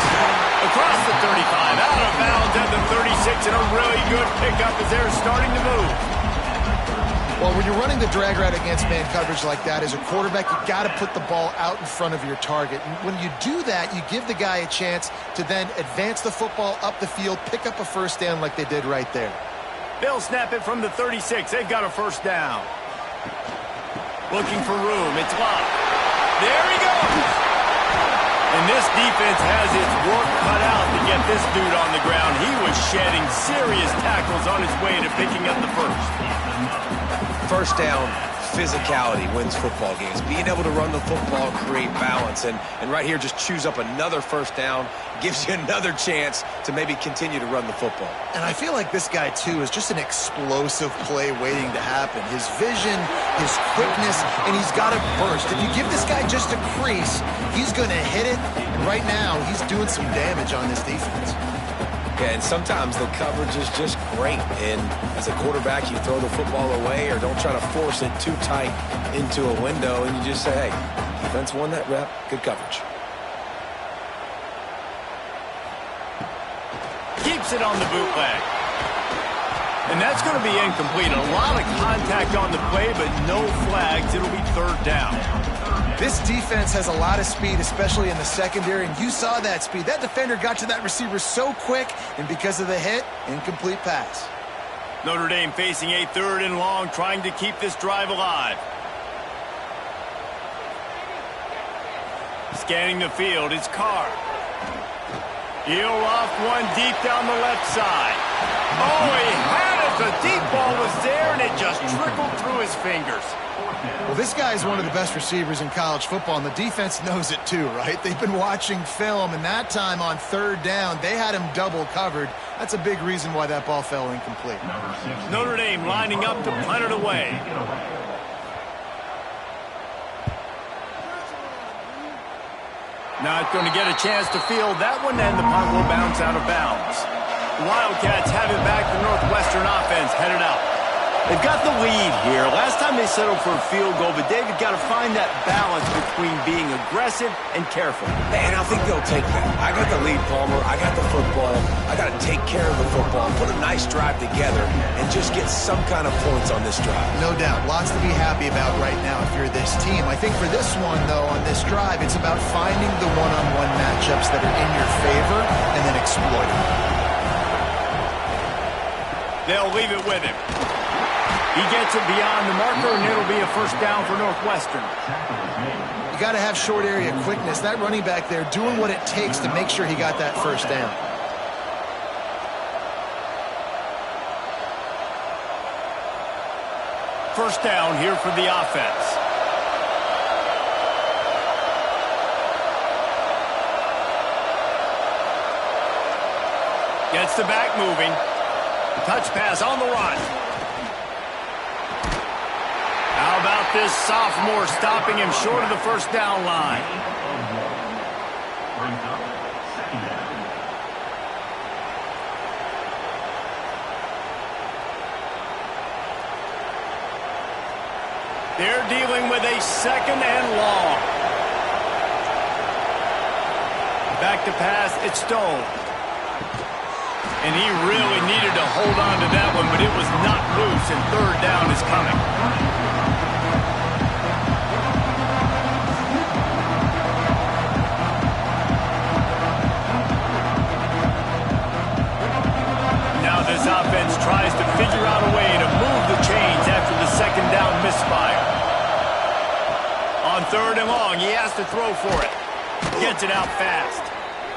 Across the 35. Out of bounds at the 36. And a really good pickup as they're starting to move. Well, when you're running the drag route against man coverage like that, as a quarterback, you got to put the ball out in front of your target. And when you do that, you give the guy a chance to then advance the football up the field, pick up a first down like they did right there. They'll snap it from the 36. They've got a first down. Looking for room. It's locked. There he goes. And this defense has its work cut out to get this dude on the ground. He was shedding serious tackles on his way to picking up the first. First down, physicality wins football games. Being able to run the football, create balance, and right here just choose up another first down, gives you another chance to maybe continue to run the football. And I feel like this guy, too, is just an explosive play waiting to happen. His vision, his quickness, and he's got a burst. If you give this guy just a crease, he's going to hit it. And right now, he's doing some damage on this defense. Yeah, and sometimes the coverage is just great. And as a quarterback, you throw the football away or don't try to force it too tight into a window, and you just say, hey, defense won that rep, good coverage. Keeps it on the bootleg. And that's going to be incomplete. A lot of contact on the play, but no flags. It'll be third down. This defense has a lot of speed, especially in the secondary, and you saw that speed. That defender got to that receiver so quick, and because of the hit, incomplete pass. Notre Dame facing a third and long, trying to keep this drive alive. Scanning the field, it's Carr. He'll off one deep down the left side. Oh, he had it. The deep ball was there, and it just trickled through his fingers. Well, this guy is one of the best receivers in college football, and the defense knows it too, right? They've been watching film, and that time on third down, they had him double covered. That's a big reason why that ball fell incomplete. Notre Dame lining up to punt it away. Not going to get a chance to field that one, and the punt will bounce out of bounds. The Wildcats have it back. The Northwestern offense headed out. They've got the lead here. Last time they settled for a field goal, but David got to find that balance between being aggressive and careful. And I think they'll take that. I got the lead, Palmer. I got the football. I got to take care of the football, put a nice drive together, and just get some kind of points on this drive. No doubt. Lots to be happy about right now if you're this team. I think for this one, though, on this drive, it's about finding the one-on-one matchups that are in your favor and then exploiting them. They'll leave it with him. He gets it beyond the marker, and it'll be a first down for Northwestern. You got to have short area quickness. That running back there doing what it takes to make sure he got that first down. First down here for the offense. Gets the back moving. Touch pass on the run. How about this sophomore stopping him short of the first down line? They're dealing with a second and long. Back to pass, it's Stone. And he really needed to hold on to that one, but it was not loose, and third down is coming. Now this offense tries to figure out a way to move the chains after the second down misfire. On third and long, he has to throw for it. Gets it out fast.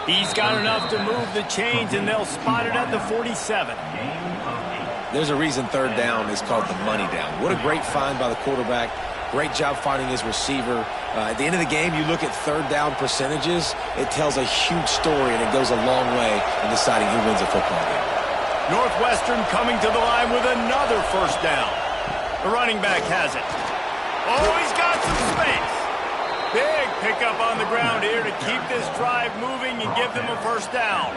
He's got enough to move the chains, and they'll spot it at the 47. There's a reason third down is called the money down. What a great find by the quarterback. Great job finding his receiver. At the end of the game, you look at third down percentages. It tells a huge story, and it goes a long way in deciding who wins a football game. Northwestern coming to the line with another first down. The running back has it. Oh, he's got some space. Big pickup on the ground here to keep this drive moving and give them a first down.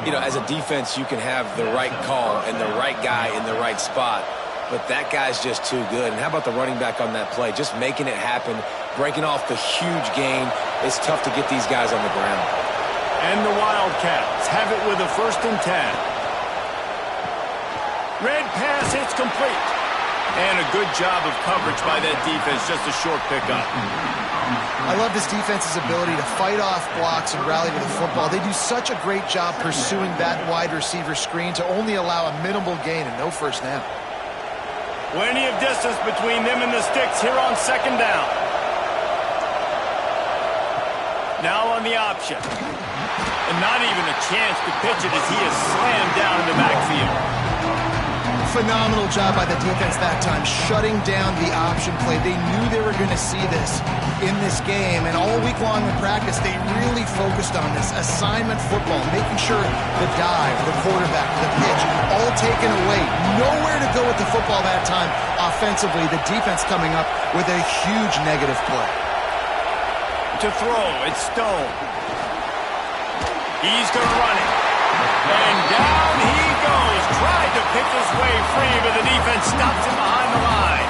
You know, as a defense, you can have the right call and the right guy in the right spot, but that guy's just too good. And how about the running back on that play? Just making it happen, breaking off the huge gain. It's tough to get these guys on the ground. And the Wildcats have it with a 1st and 10. Red pass, it's complete. And a good job of coverage by that defense, just a short pickup. I love this defense's ability to fight off blocks and rally to the football. They do such a great job pursuing that wide receiver screen to only allow a minimal gain and no first down. Plenty of distance between them and the sticks here on second down. Now on the option. And not even a chance to pitch it as he is slammed down in the backfield. Phenomenal job by the defense that time, shutting down the option play. They knew they were going to see this in this game, and all week long in practice, they really focused on this assignment football, making sure the dive, the quarterback, the pitch, all taken away. Nowhere to go with the football that time offensively. The defense coming up with a huge negative play. To throw, it's Stone. He's going to run it. And down he goes. Tried to pick his way free, but the defense stops him behind the line.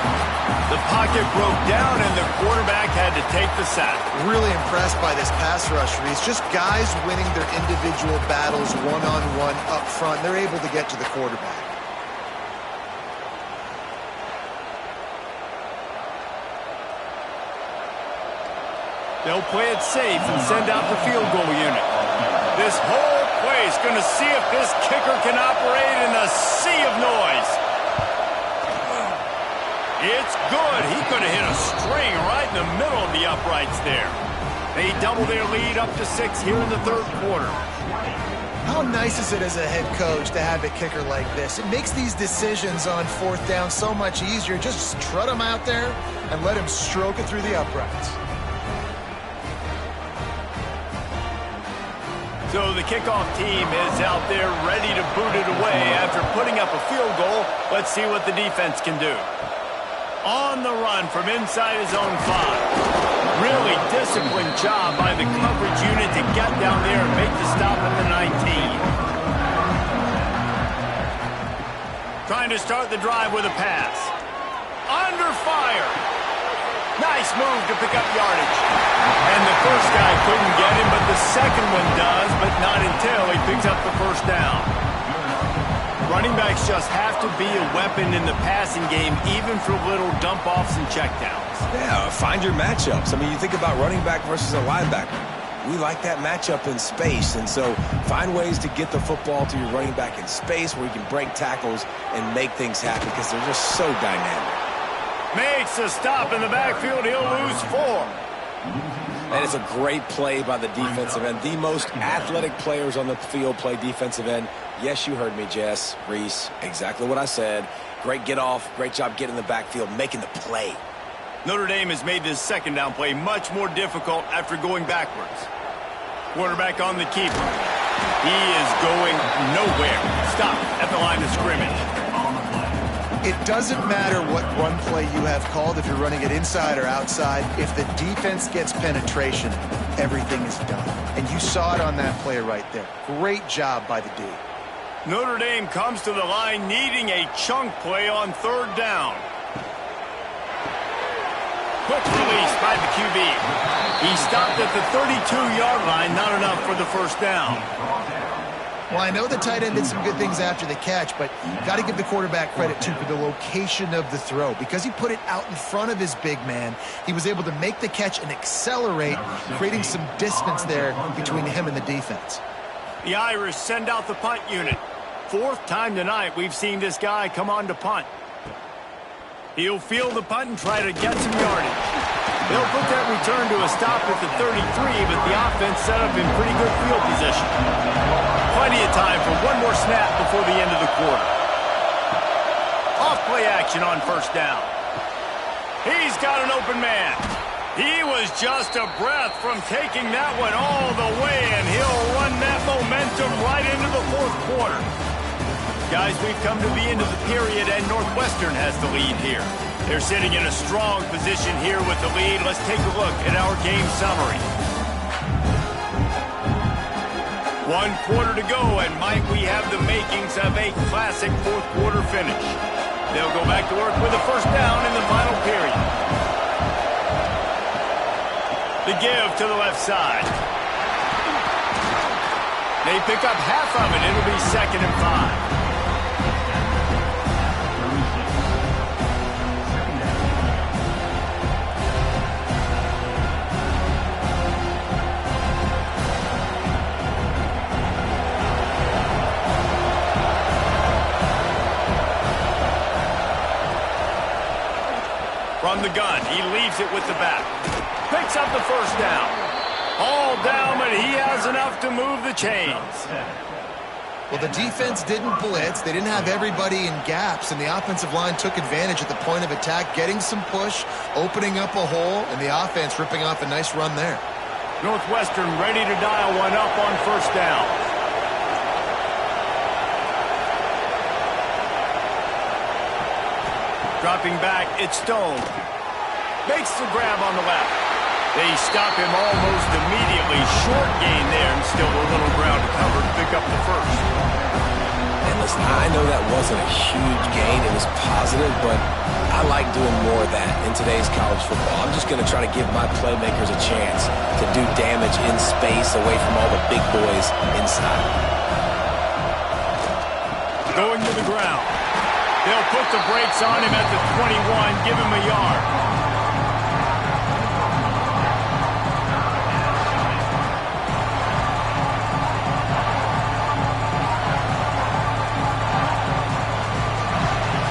The pocket broke down, and the quarterback had to take the sack. Really impressed by this pass rush, Reese. Just guys winning their individual battles one-on-one up front. They're able to get to the quarterback. They'll play it safe and send out the field goal unit. This whole play is going to see if this kicker can operate in a sea of noise. It's good. He could have hit a string right in the middle of the uprights there. They double their lead up to 6 here in the third quarter. How nice is it as a head coach to have a kicker like this? It makes these decisions on fourth down so much easier. Just trot him out there and let him stroke it through the uprights. So the kickoff team is out there ready to boot it away after putting up a field goal. Let's see what the defense can do. On the run from inside his own 5. Really disciplined job by the coverage unit to get down there and make the stop at the 19. Trying to start the drive with a pass. Under fire. Nice move to pick up yardage. And the first guy couldn't get him, but the second one does, but not until he picks up the first down. Running backs just have to be a weapon in the passing game, even for little dump-offs and checkdowns. Yeah, find your matchups. I mean, you think about running back versus a linebacker. We like that matchup in space, and so find ways to get the football to your running back in space where you can break tackles and make things happen because they're just so dynamic. Makes a stop in the backfield. He'll lose 4. And it's a great play by the defensive end. The most athletic players on the field play defensive end. Yes, you heard me, Jess, Reese. Exactly what I said. Great get off. Great job getting in the backfield, making the play. Notre Dame has made this second down play much more difficult after going backwards. Quarterback on the keeper. He is going nowhere. Stop at the line of scrimmage. It doesn't matter what run play you have called, if you're running it inside or outside. If the defense gets penetration, everything is done. And you saw it on that play right there. Great job by the D. Notre Dame comes to the line needing a chunk play on third down. Quick release by the QB. He stopped at the 32-yard line, not enough for the first down. Well, I know the tight end did some good things after the catch, but got to give the quarterback credit, too, for the location of the throw. Because he put it out in front of his big man, he was able to make the catch and accelerate, creating some distance there between him and the defense. The Irish send out the punt unit. 4th time tonight we've seen this guy come on to punt. He'll field the punt and try to get some yardage. They'll put that return to a stop at the 33, but the offense set up in pretty good field position. Plenty of time for one more snap before the end of the quarter. Off play action on first down. He's got an open man. He was just a breath from taking that one all the way, and he'll run that momentum right into the 4th quarter. Guys, we've come to the end of the period, and Northwestern has the lead here. They're sitting in a strong position here with the lead. Let's take a look at our game summary. 1 quarter to go, and might we have the makings of a classic 4th quarter finish. They'll go back to work with a first down in the final period. The give to the left side. They pick up half of it. It'll be 2nd and 5. from the gun. He leaves it with the back. Picks up the first down. All down, but he has enough to move the chains. Well, the defense didn't blitz. They didn't have everybody in gaps, and the offensive line took advantage at the point of attack, getting some push, opening up a hole, and the offense ripping off a nice run there. Northwestern ready to dial one up on first down. Dropping back, it's Stone. Makes the grab on the left. They stop him almost immediately. Short gain there and still a little ground to cover to pick up the first. And listen, I know that wasn't a huge gain. It was positive, but I like doing more of that in today's college football. I'm just going to try to give my playmakers a chance to do damage in space away from all the big boys inside. Going to the ground. They'll put the brakes on him at the 21, give him a yard.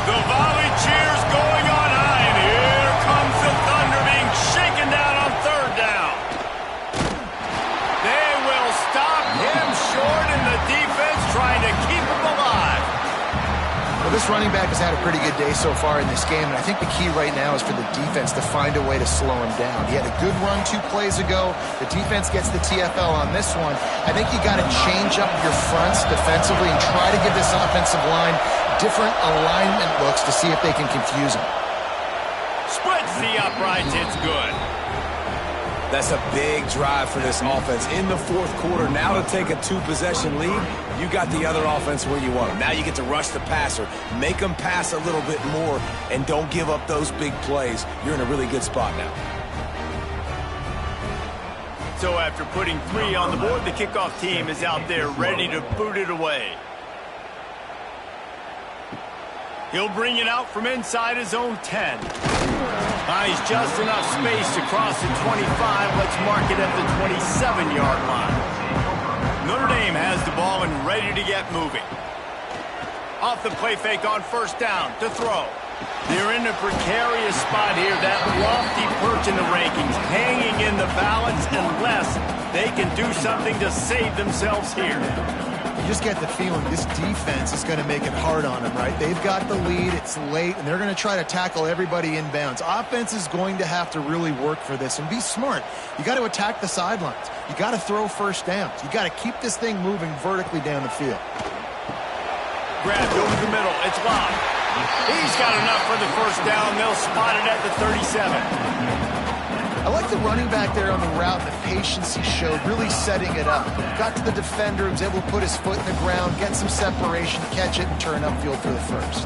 The volley cheers going on high, and here comes the Thunder being shaken down on third down. They will stop him short, and the defense trying to keep him alive. Well, this running back has had a pretty good day so far in this game, and I think the key right now is for the defense to find a way to slow him down. He had a good run 2 plays ago. The defense gets the TFL on this one. I think you got to change up your fronts defensively and try to give this offensive line different alignment looks to see if they can confuse him. Splits the uprights, it's good. That's a big drive for this offense in the fourth quarter. Now to take a 2-possession lead, you got the other offense where you want them. Now you get to rush the passer, make them pass a little bit more, and don't give up those big plays. You're in a really good spot now. So after putting 3 on the board, the kickoff team is out there ready to boot it away. He'll bring it out from inside his own 10. Buys just enough space to cross the 25. Let's mark it at the 27-yard line. Notre Dame has the ball and ready to get moving. Off the play fake on first down to throw. They're in a precarious spot here. That lofty perch in the rankings, hanging in the balance unless they can do something to save themselves here. You just get the feeling this defense is going to make it hard on them, right? They've got the lead, it's late, and they're going to try to tackle everybody inbounds. Offense is going to have to really work for this and be smart. You got to attack the sidelines. You got to throw first downs. You got to keep this thing moving vertically down the field. Grabbed over the middle, it's locked. He's got enough for the first down. They'll spot it at the 37. I like the running back there on the route, the patience he showed, really setting it up. Got to the defender, was able to put his foot in the ground, get some separation, catch it, and turn upfield for the first.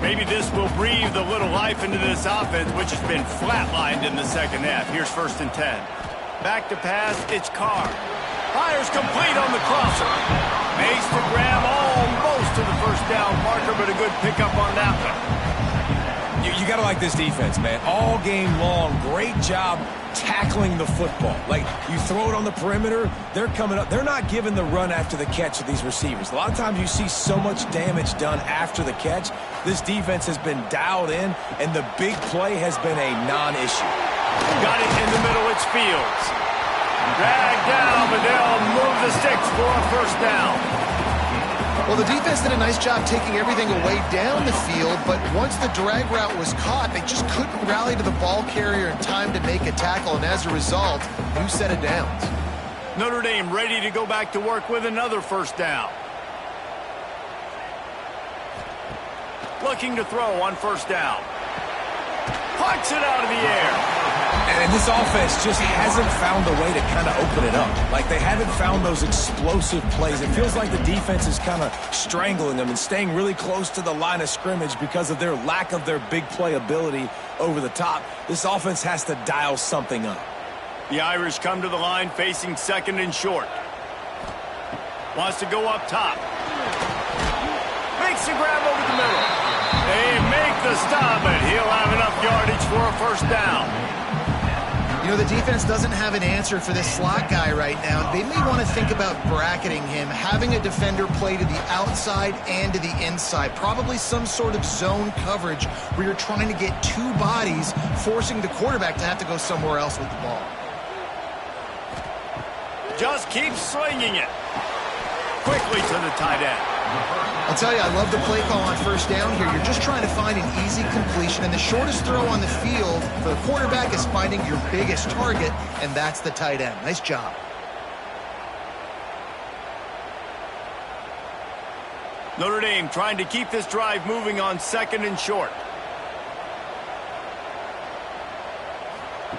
Maybe this will breathe a little life into this offense, which has been flatlined in the second half. Here's 1st and 10. Back to pass, it's Carr. Fires complete on the crosser. Makes the grab almost to the first down marker, but a good pickup on that one. You got to like this defense, man. All game long, great job tackling the football. Like, you throw it on the perimeter, they're coming up. They're not giving the run after the catch of these receivers. A lot of times you see so much damage done after the catch. This defense has been dialed in, and the big play has been a non-issue. Got it in the middle, it's Fields. Dragged down, but they'll move the sticks for a first down. Well, the defense did a nice job taking everything away down the field, but once the drag route was caught, they just couldn't rally to the ball carrier in time to make a tackle, and as a result, new set of downs. Notre Dame ready to go back to work with another first down. Looking to throw on first down. Pucks it out of the air. And this offense just hasn't found a way to kind of open it up. Like, they haven't found those explosive plays. It feels like the defense is kind of strangling them and staying really close to the line of scrimmage because of their lack of their big play ability over the top. This offense has to dial something up. The Irish come to the line facing 2nd and short. Wants to go up top. Makes the grab over the middle. They make the stop, but he'll have enough yardage for a first down. You know, the defense doesn't have an answer for this slot guy right now. They may want to think about bracketing him, having a defender play to the outside and to the inside. Probably some sort of zone coverage where you're trying to get two bodies, forcing the quarterback to have to go somewhere else with the ball. Just keep slinging it. Quickly to the tight end. I'll tell you, I love the play call on first down here. You're just trying to find an easy completion, and the shortest throw on the field for the quarterback is finding your biggest target, and that's the tight end. Nice job. Notre Dame trying to keep this drive moving on 2nd and short.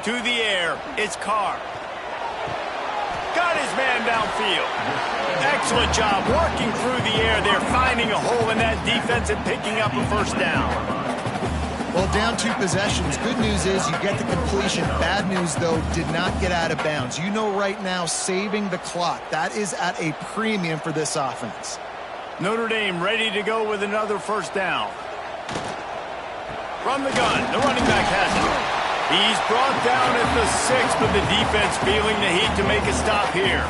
To the air, it's Carr. Got his man downfield. Excellent job working through the air there, finding a hole in that defense and picking up a first down. Well, down 2 possessions. Good news is you get the completion. Bad news, though, did not get out of bounds. You know right now, saving the clock. That is at a premium for this offense. Notre Dame ready to go with another first down. From the gun, the running back has it. He's brought down at the 6, but the defense feeling the heat to make a stop here.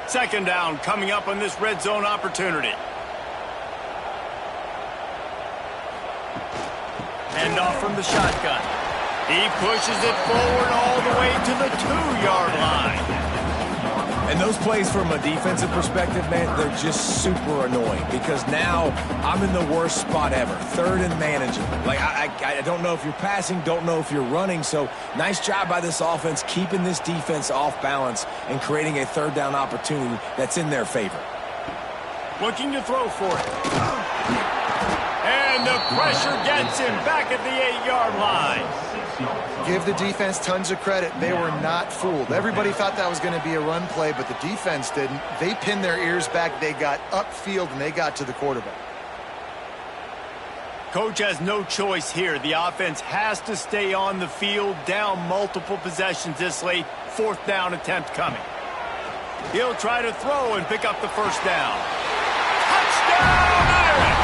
Second down coming up on this red zone opportunity. Hand off from the shotgun. He pushes it forward all the way to the 2-yard line. And those plays from a defensive perspective, man, they're just super annoying because now I'm in the worst spot ever. 3rd and manageable. Like, I don't know if you're passing, don't know if you're running. So nice job by this offense keeping this defense off balance and creating a 3rd down opportunity that's in their favor. Looking to throw for it. And the pressure gets him back at the 8-yard line. Give the defense tons of credit. They were not fooled. Everybody thought that was going to be a run play, but the defense didn't. They pinned their ears back. They got upfield, and they got to the quarterback. Coach has no choice here. The offense has to stay on the field, down multiple possessions this late. 4th down attempt coming. He'll try to throw and pick up the first down. Touchdown, Irish!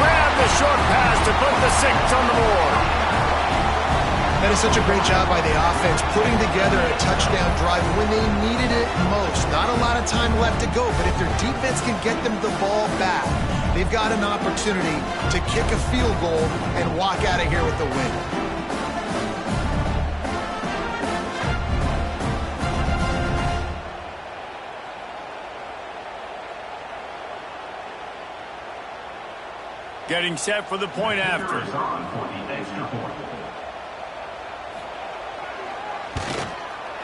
Grab the short pass to put the 6 on the board. That is such a great job by the offense, putting together a touchdown drive when they needed it most. Not a lot of time left to go, but if their defense can get them the ball back, they've got an opportunity to kick a field goal and walk out of here with the win. Getting set for the point after.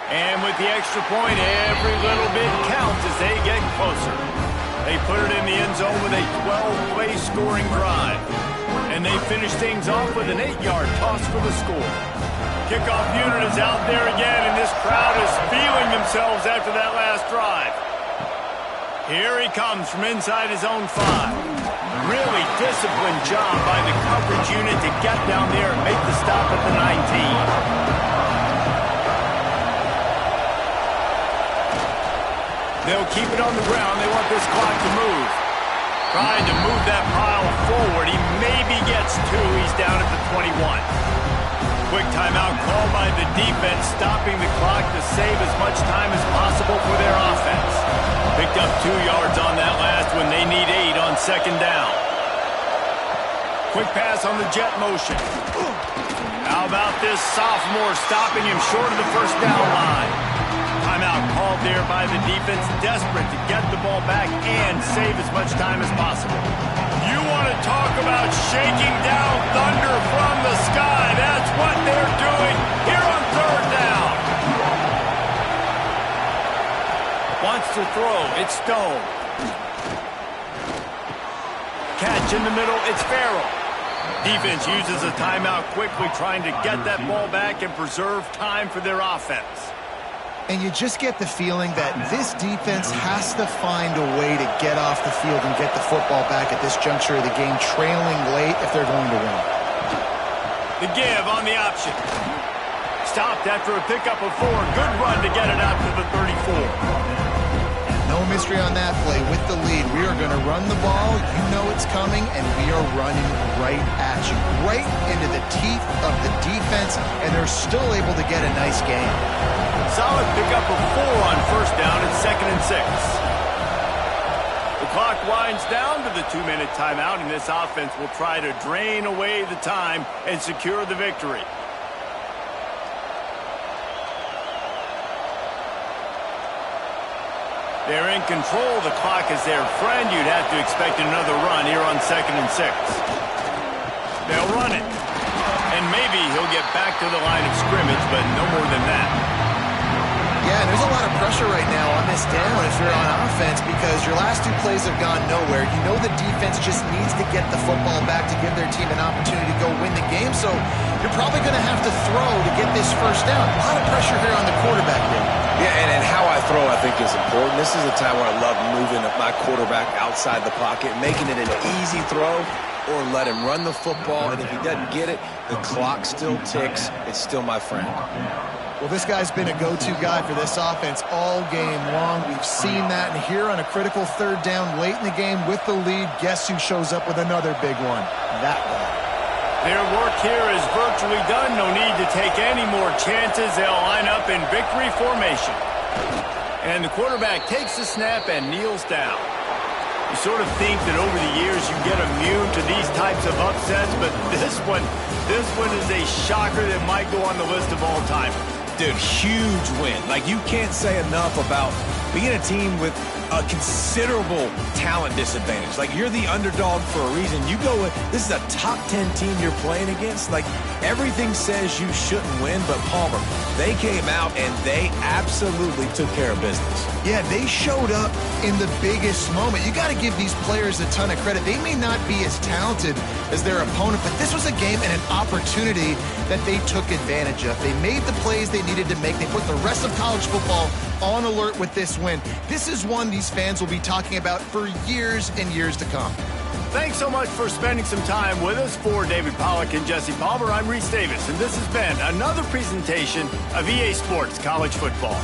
And with the extra point, every little bit counts as they get closer. They put it in the end zone with a 12-play scoring drive. And they finish things off with an 8-yard toss for the score. Kickoff unit is out there again, and this crowd is feeling themselves after that last drive. Here he comes from inside his own 5. Really disciplined job by the coverage unit to get down there and make the stop at the 19. They'll keep it on the ground. They want this clock to move. Trying to move that pile forward. He maybe gets 2. He's down at the 21. Quick timeout called by the defense, stopping the clock to save as much time as possible for their offense. Picked up 2 yards on that last one. They need 8 on 2nd down. Quick pass on the jet motion. How about this sophomore stopping him short of the first down line? Timeout called there by the defense, desperate to get the ball back and save as much time as possible. You want to talk about shaking down thunder from the sky. That's what they're doing here on 3rd down. Wants to throw. It's Stone. Catch in the middle. It's Farrell. Defense uses a timeout quickly, trying to get that ball back and preserve time for their offense. And you just get the feeling that this defense has to find a way to get off the field and get the football back at this juncture of the game, trailing late if they're going to win. The give on the option. Stopped after a pickup of 4. Good run to get it out to the 34. No No mystery on that play. With the lead, we are going to run the ball. You know it's coming, and we are running right at you, right into the teeth of the defense, and they're still able to get a nice game. Solid pickup of 4 on first down and 2nd and 6. The clock winds down to the 2-minute timeout, and this offense will try to drain away the time and secure the victory. They're in control. The clock is their friend. You'd have to expect another run here on 2nd and 6. They'll run it. And maybe he'll get back to the line of scrimmage, but no more than that. Yeah, and there's a lot of pressure right now on this down if you're on offense because your last 2 plays have gone nowhere. You know the defense just needs to get the football back to give their team an opportunity to go win the game, so you're probably going to have to throw to get this first down. A lot of pressure here on the quarterback there. Yeah, and how I throw, I think, is important. This is a time where I love moving my quarterback outside the pocket, making it an easy throw, or let him run the football, and if he doesn't get it, the clock still ticks. It's still my friend. Well, this guy's been a go-to guy for this offense all game long. We've seen that, and here on a critical 3rd down late in the game with the lead, guess who shows up with another big one? That guy. Their work here is virtually done. No need to take any more chances. They'll line up in victory formation. And the quarterback takes the snap and kneels down. You sort of think that over the years you get immune to these types of upsets, but this one is a shocker that might go on the list of all time. Dude, huge win. Like, you can't say enough about being a team with a considerable talent disadvantage. Like, you're the underdog for a reason. You go in, this is a top 10 team you're playing against. Like, everything says you shouldn't win, but Palmer, they came out and they absolutely took care of business. Yeah, they showed up in the biggest moment. You got to give these players a ton of credit. They may not be as talented as their opponent, but this was a game and an opportunity that they took advantage of. They made the plays they needed to make. They put the rest of college football on alert with this win. This is one these fans will be talking about for years and years to come. Thanks so much for spending some time with us. For David Pollack and Jesse Palmer, I'm Reese Davis, and this has been another presentation of EA Sports College Football.